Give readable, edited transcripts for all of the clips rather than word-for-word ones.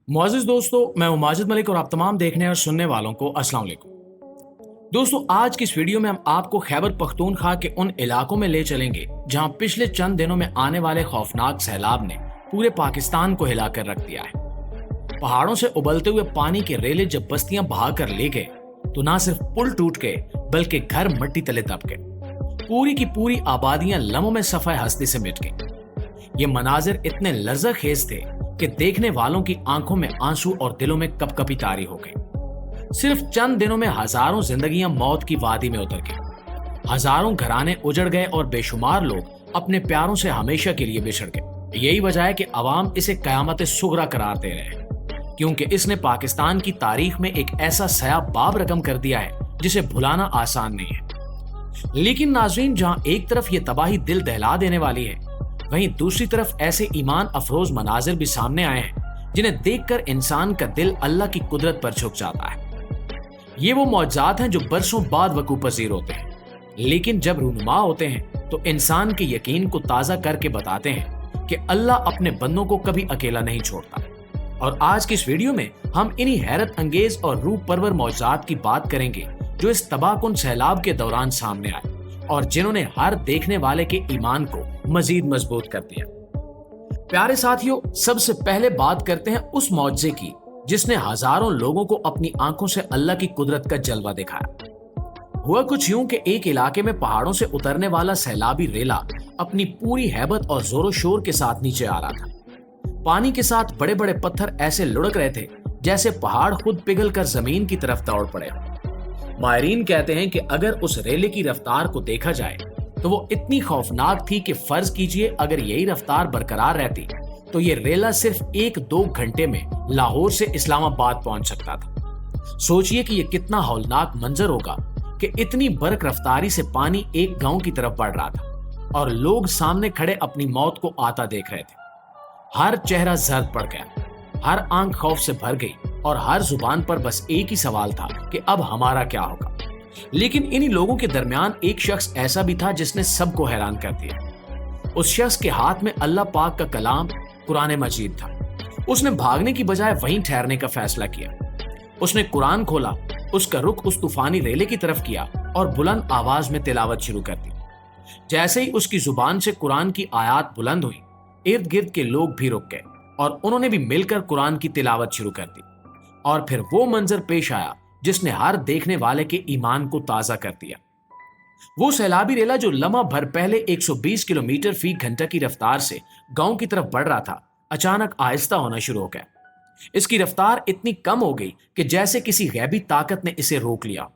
मुआज़िज़ दोस्तों, मैं हूं माजिद मलिक और आप तमाम देखने और सुनने वालों को अस्सलाम वालेकुम। दोस्तों, आज की इस वीडियो में हम आपको खैबर पख्तूनख्वा के उन इलाकों में ले चलेंगे जहां पिछले चंद दिनों में आने वाले खौफनाक सैलाब ने पूरे पाकिस्तान को हिलाकर रख दिया है। पहाड़ों से उबलते हुए पानी के रेले जब बस्तियां बहाकर ले गए तो ना सिर्फ पुल टूट गए बल्कि घर मिट्टी तले दब गए। पूरी की पूरी आबादियां लम्हों में सफाए हस्ती से मिट गई। ये मनाजिर इतने लर्ज़ाखेज थे कि देखने वालों की आंखों में आंसू और दिलों में कपकपी तारी हो गई। सिर्फ चंद दिनों में हजारों जिंदगियां मौत की वादी में उतर गई, हजारों घराने उजड़ गए और बेशुमार लोग अपने प्यारों से हमेशा के लिए बिछड़ गए। यही वजह है कि अवाम इसे कयामत सुगरा करार दे रहे हैं, क्योंकि इसने पाकिस्तान की तारीख में एक ऐसा सयाबाब रकम कर दिया है जिसे भुलाना आसान नहीं है। लेकिन नाज़रीन, जहां एक तरफ ये तबाही दिल दहला देने वाली है, वहीं दूसरी तरफ ऐसे ईमान अफरोज मनाजिर भी सामने आए हैं जिन्हें देखकर इंसान का दिल अल्लाह की कुदरत पर झुक जाता है। ये वो मौजज़ात हैं जो बरसों बाद वकूअ पज़ीर होते हैं, लेकिन जब रूनुमा होते हैं तो इंसान के यकीन को ताज़ा करके बताते हैं कि अल्लाह अपने बंदों को कभी अकेला नहीं छोड़ता। और आज की इस वीडियो में हम इन्हीं हैरत अंगेज और रूह परवर मौजज़ात की बात करेंगे जो इस तबाहकुन सैलाब के दौरान सामने आए और जिन्होंने हर देखने वाले के ईमान को मजीद मजबूत कर दिया। प्यारे साथियों, सबसे पहले बात करते हैं उस मौजज़े की जिसने हजारों लोगों को अपनी आंखों से अल्लाह की कुदरत का जलवा दिखाया। हुआ कुछ यूं कि एक इलाके में पहाड़ों से उतरने वाला सैलाबी रेला अपनी पूरी हैबत और जोरों शोर के साथ नीचे आ रहा था। पानी के साथ बड़े बड़े पत्थर ऐसे लुढ़क रहे थे जैसे पहाड़ खुद पिघलकर जमीन की तरफ दौड़ पड़े। माहिरीन कहते हैं कि अगर उस रेले की रफ्तार को देखा जाए तो वो इतनी खौफनाक थी कि फर्ज कीजिए अगर यही रफ्तार बरकरार रहती तो ये रेला सिर्फ 1-2 घंटे में लाहौर से इस्लामाबाद पहुंच सकता था। सोचिए कि ये कितना हौलनाक मंजर होगा कि इतनी बर्क रफ्तारी से पानी एक गांव की तरफ बढ़ रहा था और लोग सामने खड़े अपनी मौत को आता देख रहे थे। हर चेहरा जर्द पड़ गया, हर आंख खौफ से भर गई और हर जुबान पर बस एक ही सवाल था कि अब हमारा क्या होगा। लेकिन इन्हीं लोगों के दरमियान एक शख्स ऐसा भी था जिसने सबको हैरान कर दिया। उस शख्स के हाथ में अल्लाह पाक का कलाम कुरान मजीद था। उसने भागने की बजाय वहीं ठहरने का फैसला किया। उसने कुरान खोला, उसका रुख उस तूफानी रेले की तरफ किया और बुलंद आवाज में तिलावत शुरू कर दी। जैसे ही उसकी जुबान से कुरान की आयत बुलंद हुई, इर्द गिर्द के लोग भी रुक गए और उन्होंने भी मिलकर कुरान की तिलावत शुरू कर दी। और फिर वो मंजर पेश आया जिसने हर देखने वाले के ईमान को ताजा कर दिया। वो सैलाबी रेला जो लम्हा भर पहले 120 किलोमीटर फी घंटा की रफ्तार से गांव की तरफ बढ़ रहा था, अचानक आहिस्ता होना शुरू हो गया। इसकी रफ्तार इतनी कम हो गई कि जैसे किसी गैबी ताकत ने इसे रोक लिया।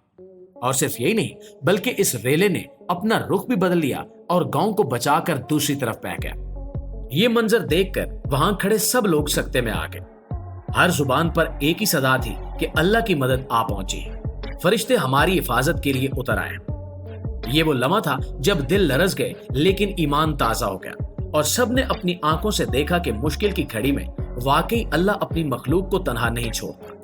और सिर्फ यही नहीं, बल्कि इस रेले ने अपना रुख भी बदल लिया और गांव को बचाकर दूसरी तरफ बह गया। ये मंजर देखकर वहां खड़े सब लोग सकते में आ गए। हर जुबान पर एक ही सदा थी कि अल्लाह की मदद आ पहुंची है, फरिश्ते हमारी हिफाजत के लिए उतर आए। ये वो लम्हा था जब दिल लरज गए लेकिन ईमान ताजा हो गया और सब ने अपनी आंखों से देखा कि मुश्किल की घड़ी में वाकई अल्लाह अपनी मखलूक को तन्हा नहीं छोड़ता।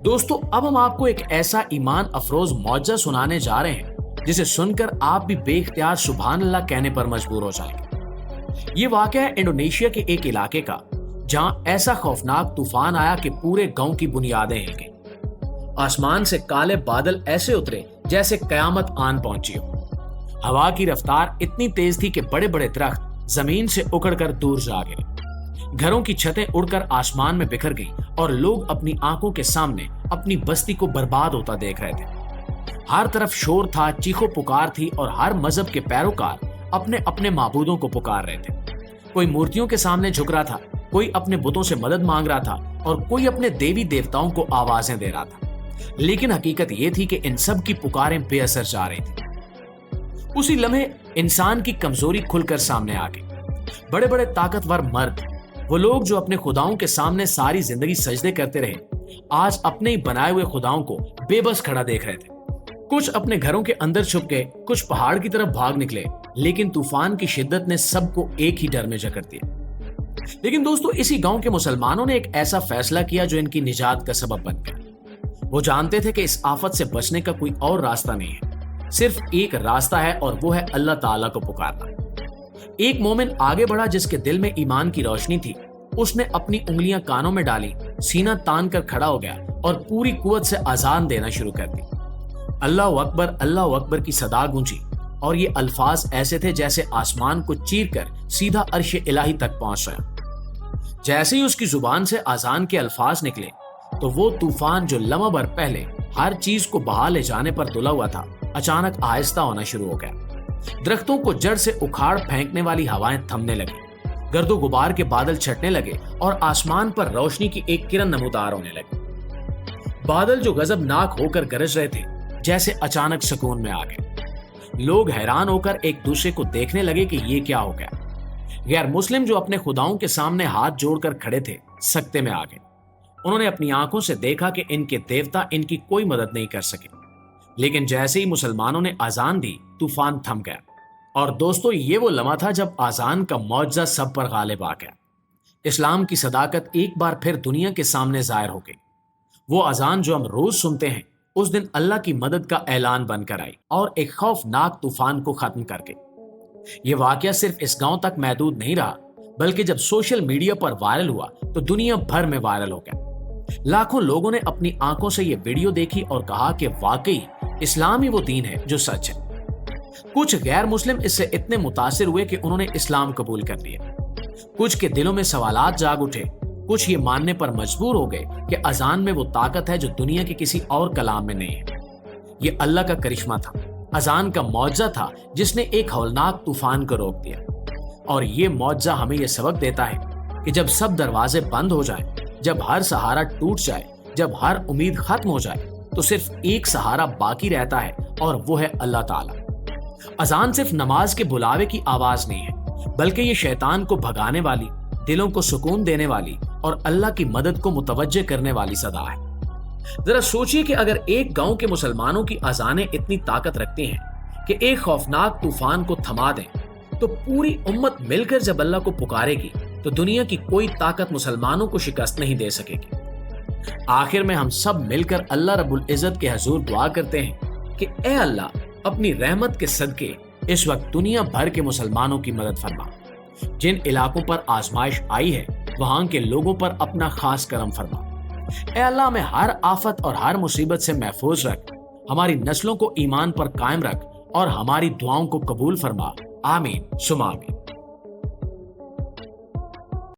दोस्तों, अब हम आपको एक ऐसा ईमान अफरोज मौजज़ा सुनाने जा रहे हैं जिसे सुनकर आप भी बेख्तियार सुभान अल्लाह कहने पर मजबूर हो जाएंगे। ये वाकया है इंडोनेशिया के एक इलाके का, जहां ऐसा खौफनाक तूफान आया कि पूरे गांव की बुनियादें हिल गईं। आसमान से काले बादल ऐसे उतरे जैसे कयामत आन पहुंची हो। हवा की रफ्तार इतनी तेज थी कि बड़े बड़े दरख्त जमीन से उखड़कर दूर जा गिरे। घरों की छतें उड़कर आसमान में बिखर गई और लोग अपनी आंखों के सामने अपनी बस्ती को बर्बाद होता देख रहे थे। हर तरफ शोर था, चीखो पुकार थी और हर मजहब के पैरोकार अपने अपने माबूदों को पुकार रहे थे। कोई मूर्तियों के सामने झुक रहा था, कोई अपने बुतों से मदद मांग रहा था और कोई अपने देवी देवताओं को आवाजें दे रहा था। लेकिन हकीकत यह थी कि इन सब की पुकारें बेअसर जा रही थी। उसी लम्हे इंसान की कमजोरी खुलकर सामने आ गई। बड़े बड़े ताकतवर मर्द, वो लोग जो अपने खुदाओं के सामने सारी जिंदगी सजदे करते रहे, आज अपने ही बनाए हुए खुदाओं को बेबस खड़ा देख रहे थे। कुछ अपने घरों के अंदर छुप गए, कुछ पहाड़ की तरफ भाग निकले, लेकिन तूफान की शिद्दत ने सबको एक ही डर में जकड़ दिया। लेकिन दोस्तों, इसी गांव के मुसलमानों ने एक ऐसा फैसला किया जो इनकी निजात का सबब बन गया। वो जानते थे कि इस आफत से बचने का कोई और रास्ता नहीं है, सिर्फ एक रास्ता है और वो है अल्लाह ताला को पुकारना। एक मोमिन आगे बढ़ा जिसके दिल में ईमान की रोशनी थी اس نے اپنی انگلیاں کانوں میں ڈالی، سینہ تان کر کھڑا ہو گیا اور پوری قوت سے اذان دینا شروع کر دی۔ اللہ اکبر کی صدا گونجی اور یہ الفاظ ایسے تھے جیسے آسمان کو چیر کر سیدھا عرش الہی تک پہنچ گیا۔ جیسے ہی اس کی زبان سے اذان کے الفاظ نکلے تو وہ طوفان جو لمحہ بھر پہلے ہر چیز کو بہا لے جانے پر تلا ہوا تھا، اچانک آہستہ ہونا شروع ہو گیا۔ درختوں کو جڑ سے اکھاڑ پھینکنے والی ہوائیں تھمنے لگی، گرد و غبار کے بادل چھٹنے لگے اور آسمان پر روشنی کی ایک کرن نمودار ہونے لگی۔ بادل جو غضب ناک ہو کر گرج رہے تھے جیسے اچانک سکون میں آ گئے۔ لوگ حیران ہو کر ایک دوسرے کو دیکھنے لگے کہ یہ کیا ہو گیا۔ غیر مسلم جو اپنے خداؤں کے سامنے ہاتھ جوڑ کر کھڑے تھے سکتے میں آ گئے۔ انہوں نے اپنی آنکھوں سے دیکھا کہ ان کے دیوتا ان کی کوئی مدد نہیں کر سکے۔ لیکن جیسے ہی مسلمانوں نے اذان دی، طوفان تھم گیا۔ اور دوستو، یہ وہ لمحہ تھا جب اذان کا معجزہ سب پر غالب آ گیا۔ اسلام کی صداقت ایک بار پھر دنیا کے سامنے ظاہر ہو گئی۔ وہ اذان جو ہم روز سنتے ہیں اس دن اللہ کی مدد کا اعلان بن کر آئی اور ایک خوفناک طوفان کو ختم کر گئی۔ یہ واقعہ صرف اس گاؤں تک محدود نہیں رہا، بلکہ جب سوشل میڈیا پر وائرل ہوا تو دنیا بھر میں وائرل ہو گیا۔ لاکھوں لوگوں نے اپنی آنکھوں سے یہ ویڈیو دیکھی اور کہا کہ واقعی اسلام ہی وہ دین ہے جو سچ ہے۔ کچھ غیر مسلم اس سے اتنے متاثر ہوئے کہ انہوں نے اسلام قبول کر لیا۔ کچھ کے دلوں میں سوالات جاگ اٹھے، کچھ یہ ماننے پر مجبور ہو گئے کہ اذان میں وہ طاقت ہے جو دنیا کے کسی اور کلام میں نہیں ہے۔ یہ اللہ کا کرشمہ تھا، اذان کا معجزہ تھا جس نے ایک ہولناک طوفان کو روک دیا۔ اور یہ معجزہ ہمیں یہ سبق دیتا ہے کہ جب سب دروازے بند ہو جائیں، جب ہر سہارا ٹوٹ جائے، جب ہر امید ختم ہو جائے، تو صرف ایک سہارا باقی رہتا ہے اور وہ ہے اللہ تعالیٰ۔ اذان صرف نماز کے بلاوے کی آواز نہیں ہے، بلکہ یہ شیطان کو بھگانے والی، دلوں کو سکون دینے والی اور اللہ کی مدد کو متوجہ کرنے والی صدا ہے۔ ذرا سوچئے کہ اگر ایک گاؤں کے مسلمانوں کی اذانیں اتنی طاقت رکھتی ہیں کہ ایک خوفناک طوفان کو تھما دیں، تو پوری امت مل کر جب اللہ کو پکارے گی تو دنیا کی کوئی طاقت مسلمانوں کو شکست نہیں دے سکے گی۔ آخر میں ہم سب مل کر اللہ رب العزت کے حضور دعا کرتے ہیں کہ اے اللہ، اپنی رحمت کے صدقے اس وقت دنیا بھر کے مسلمانوں کی مدد فرما۔ جن علاقوں پر آزمائش آئی ہے وہاں کے لوگوں پر اپنا خاص کرم فرما۔ اے اللہ، ہمیں ہر آفت اور ہر مصیبت سے محفوظ رکھ، ہماری نسلوں کو ایمان پر قائم رکھ اور ہماری دعاؤں کو قبول فرما۔ آمین ثم آمین۔